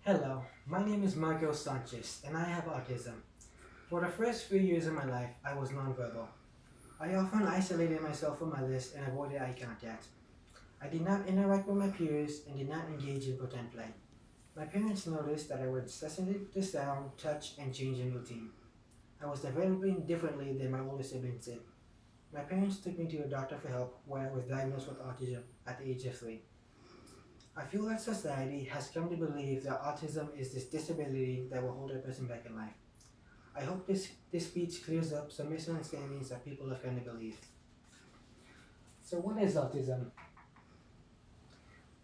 Hello, my name is Marco Sanchez and I have autism. For the first few years of my life, I was nonverbal. I often isolated myself from others and avoided eye contact. I did not interact with my peers and did not engage in pretend play. My parents noticed that I was sensitive to sound, touch, and change in routine. I was developing differently than my older siblings did. My parents took me to a doctor for help where I was diagnosed with autism at the age of 3. I feel that society has come to believe that autism is this disability that will hold a person back in life. I hope this speech clears up some misunderstandings that people have come to believe. So, what is autism?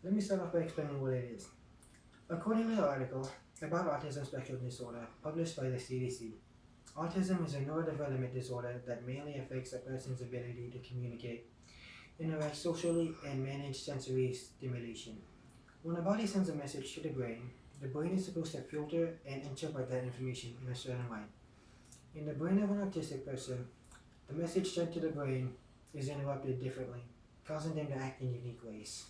Let me start off by explaining what it is. According to the article about autism spectrum disorder published by the CDC, autism is a neurodevelopment disorder that mainly affects a person's ability to communicate, interact socially, and manage sensory stimulation. When the body sends a message to the brain is supposed to filter and interpret that information in a certain way. In the brain of an autistic person, the message sent to the brain is interrupted differently, causing them to act in unique ways.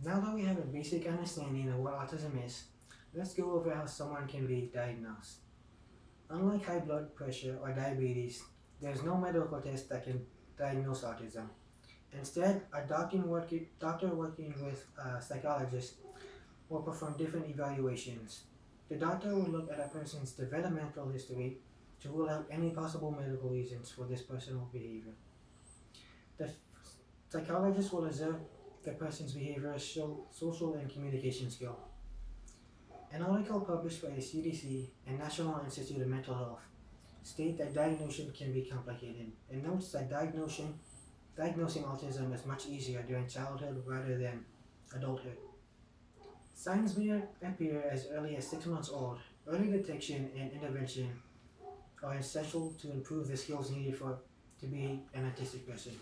Now that we have a basic understanding of what autism is, let's go over how someone can be diagnosed. Unlike high blood pressure or diabetes, there is no medical test that can diagnose autism. Instead, a doctor working with a psychologist will perform different evaluations. The doctor will look at a person's developmental history to rule out any possible medical reasons for this personal behavior. The psychologist will observe the person's behavior, social, and communication skill. An article published by the CDC and National Institute of Mental Health state that diagnosis can be complicated and notes that diagnosing autism is much easier during childhood rather than adulthood. Signs may appear as early as 6 months old. Early detection and intervention are essential to improve the skills needed to be an autistic person.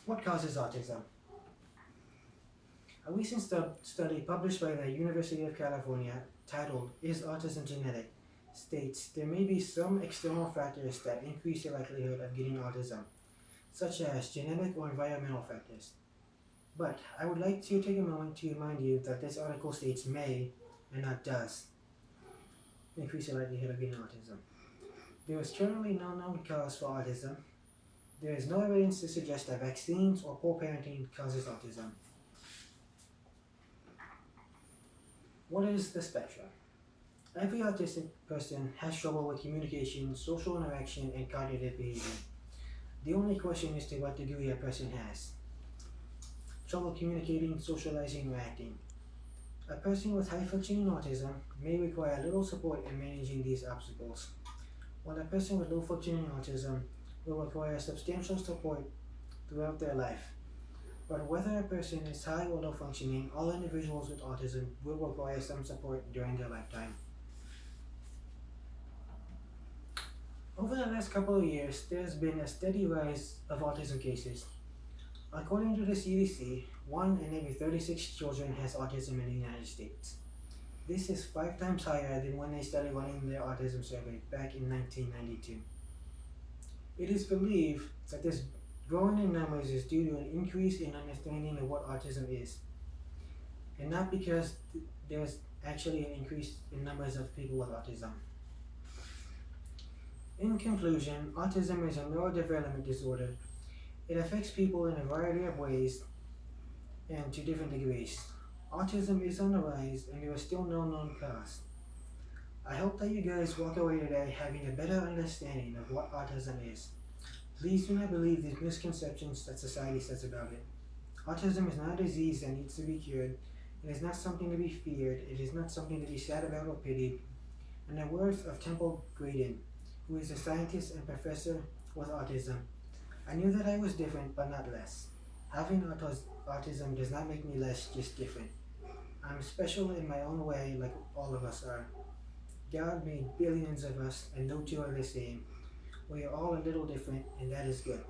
What causes autism? A recent study published by the University of California titled "Is Autism Genetic?" states there may be some external factors that increase the likelihood of getting autism, such as genetic or environmental factors. But I would like to take a moment to remind you that this article states may and not does increase the likelihood of getting autism. There is currently no known cause for autism. There is no evidence to suggest that vaccines or poor parenting causes autism. What is the spectrum? Every autistic person has trouble with communication, social interaction, and cognitive behavior. The only question is to what degree a person has. Trouble communicating, socializing, or acting. A person with high functioning autism may require little support in managing these obstacles, while a person with low functioning autism will require substantial support throughout their life. But whether a person is high or low functioning, all individuals with autism will require some support during their lifetime. Over the last couple of years, there has been a steady rise of autism cases. According to the CDC, 1 in every 36 children has autism in the United States. This is 5 times higher than when they started running their autism survey back in 1992. It is believed that this growing in numbers is due to an increase in understanding of what autism is, and not because there's actually an increase in numbers of people with autism. In conclusion, autism is a neurodevelopment disorder. It affects people in a variety of ways and to different degrees. Autism is on the rise and there is still no known cause. I hope that you guys walk away today having a better understanding of what autism is. Please do not believe these misconceptions that society says about it. Autism is not a disease that needs to be cured. It is not something to be feared. It is not something to be sad about or pitied. In the words of Temple Grandin, who is a scientist and professor with autism, I knew that I was different, but not less. Having autism does not make me less, just different. I'm special in my own way, like all of us are. God made billions of us, and no two are the same. We are all a little different, and that is good.